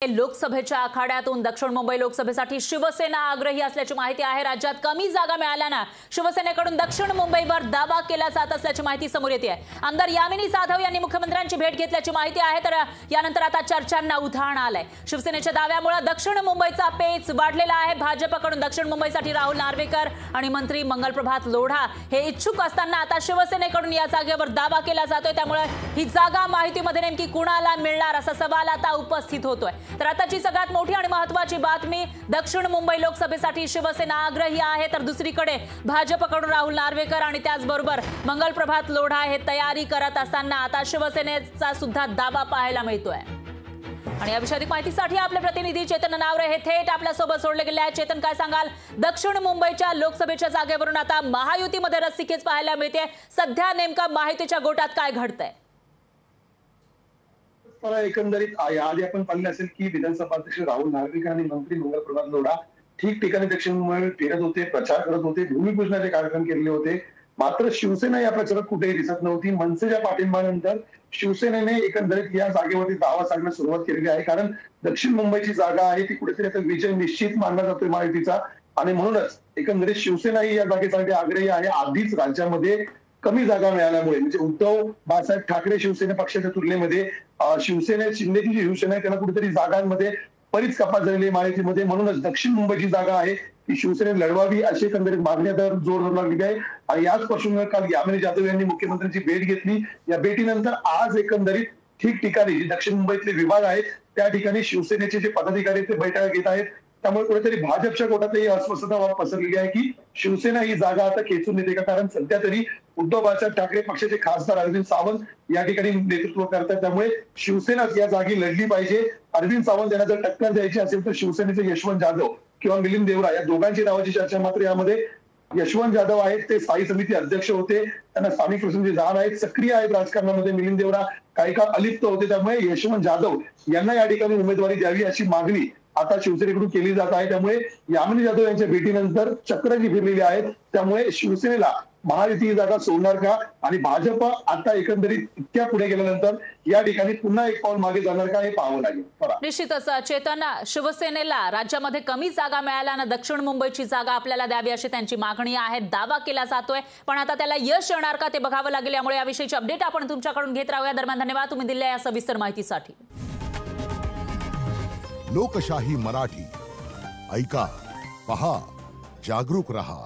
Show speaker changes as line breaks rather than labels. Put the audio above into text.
लोकसभेच्या आखाड्यातून दक्षिण मुंबई लोकसभेसाठी शिवसेना आग्रही असल्याची माहिती आहे। राज्यात कमी जागा मिळाल्याने शिवसेनेकडून दक्षिण मुंबईवर दावा केला जात असल्याची माहिती समोर येते आहे। आमदार यामिनी जाधव यांनी मुख्यमंत्र्यांची भेट घेतल्याची माहिती आहे। तर यानंतर आता चर्चांना उधाण आलंय। शिवसेनेच्या दाव्यामुळे दक्षिण मुंबईचा पेच वाढलेला आहे। भाजपकडून दक्षिण मुंबईसाठी राहुल नार्वेकर आणि मंत्री मंगलप्रभात लोढा हे इच्छुक असताना आता शिवसेनेकडून या जागेवर दावा केला जातोय। त्यामुळे ही जागा माहितीमध्ये नेमकी कुणाला मिळणार असा सवाल आता उपस्थित होतोय। तर आताची सगळ्यात मोठी आणि महत्त्वाची बातमी, दक्षिण मुंबई लोकसभेसाठी शिवसेना आग्रही आहे। तर दुसरीकडे भाजपकडून राहुल नार्वेकर आणि त्याचबरोबर मंगलप्रभात लोढा हे तयारी करत असताना आता शिवसेनेचा सुद्धा दावा पाहायला मिळतोय। आणि या विषयाची माहितीसाठी आपले प्रतिनिधी चेतन नावरे हे थेट आपल्या सोबत जोडले गेले आहेत। चेतन, काय सांगाल, दक्षिण मुंबईच्या लोकसभेच्या जागेवरून आता महायुतीमध्ये रस्सीखेच पाहायला मिळते। सध्या नेमका माहितीच्या गोटात काय घडतंय?
एकंदरीत आधी आपण पाहिले असेल की विधानसभा अध्यक्ष राहुल नार्वेकर आणि मंत्री मंगलप्रभात लोढा ठिकठिकाणी दक्षिण मुंबईत फिरत होते, प्रचार करत होते, भूमिपूजनाचे कार्यक्रम केले होते। मात्र शिवसेना या प्रचारात कुठेही दिसत नव्हती। मनसेच्या पाठिंब्यानंतर शिवसेनेने एकंदरीत या जागेवरती दावा सांगण्यास सुरुवात केलेली आहे। कारण दक्षिण मुंबईची जागा आहे ती कुठेतरी आता विजय निश्चित मानला जातोय महायुतीचा, आणि म्हणूनच एकंदरीत शिवसेनाही या जागेसाठी आग्रही आहे। आधीच राज्यामध्ये कमी जागा मिळाल्यामुळे, म्हणजे उद्धव बाळासाहेब ठाकरे शिवसेना पक्षाच्या तुलनेमध्ये शिवसेने शिंदेची जी शिवसेना आहे त्याला कुठेतरी जागांमध्ये बरीच कपात झालेली महायुतीमध्ये। म्हणूनच दक्षिण मुंबईची जागा आहे ती शिवसेनेने लढवावी अशी एकंदरीत मागणी आता जोर धरू लागलेली आहे। आणि याच पार्श्वभूमीवर काल यामिनी जाधव यांनी मुख्यमंत्र्यांची भेट घेतली। या भेटीनंतर आज एकंदरीत ठिकठिकाणी जे दक्षिण मुंबईतले विभाग आहेत त्या ठिकाणी शिवसेनेचे जे पदाधिकारी ते बैठका घेत आहेत। त्यामुळे कुठेतरी भाजपच्या गोटातही अस्वस्थता पसरलेली आहे की शिवसेना ही जागा आता खेचून येते का। कारण सध्या तरी उद्धव बाळासाहेब ठाकरे पक्षाचे खासदार अरविंद सावंत या ठिकाणी नेतृत्व करतात। त्यामुळे शिवसेनाच या जागी लढली पाहिजे। अरविंद सावंत यांना जर टक्कर द्यायची असेल तर शिवसेनेचे यशवंत जाधव किंवा मिलिंद देवरा या दोघांची नावाची चर्चा मात्र यामध्ये यशवंत जाधव आहेत, ते स्थायी समिती अध्यक्ष होते, त्यांना स्थानिक प्रश्नांची जाण आहे, सक्रिय आहेत राजकारणामध्ये। मिलिंद देवरा काही काळ अलिप्त होते, त्यामुळे यशवंत जाधव यांना या ठिकाणी उमेदवारी द्यावी अशी मागणी आता शिवसेनेकडून केली जात आहे। त्यामुळे यामिनी जाधव यांच्या भेटीनंतर चक्र जी फिरलेली आहेत, त्यामुळे शिवसेनेला महायुती जागा सोडणार का आणि भाजप आता एकंदरीत इतक्या पुढे गेल्यानंतर या ठिकाणी पुन्हा एक पाऊल मागे जाणार का हे पाहावं लागेल।
निश्चितच चेतन, शिवसेनेला राज्यामध्ये कमी जागा मिळाल्याने दक्षिण मुंबईची जागा आपल्याला द्यावी अशी त्यांची मागणी आहे, दावा केला जातोय। पण आता त्याला यश येणार का ते बघावं लागेल। यामुळे याविषयीची अपडेट आपण तुमच्याकडून घेत राहूया। दरम्यान धन्यवाद तुम्ही दिलेल्या या सविस्तर माहितीसाठी।
लोकशाही मराठी ऐका, पहा, जागरूक रहा।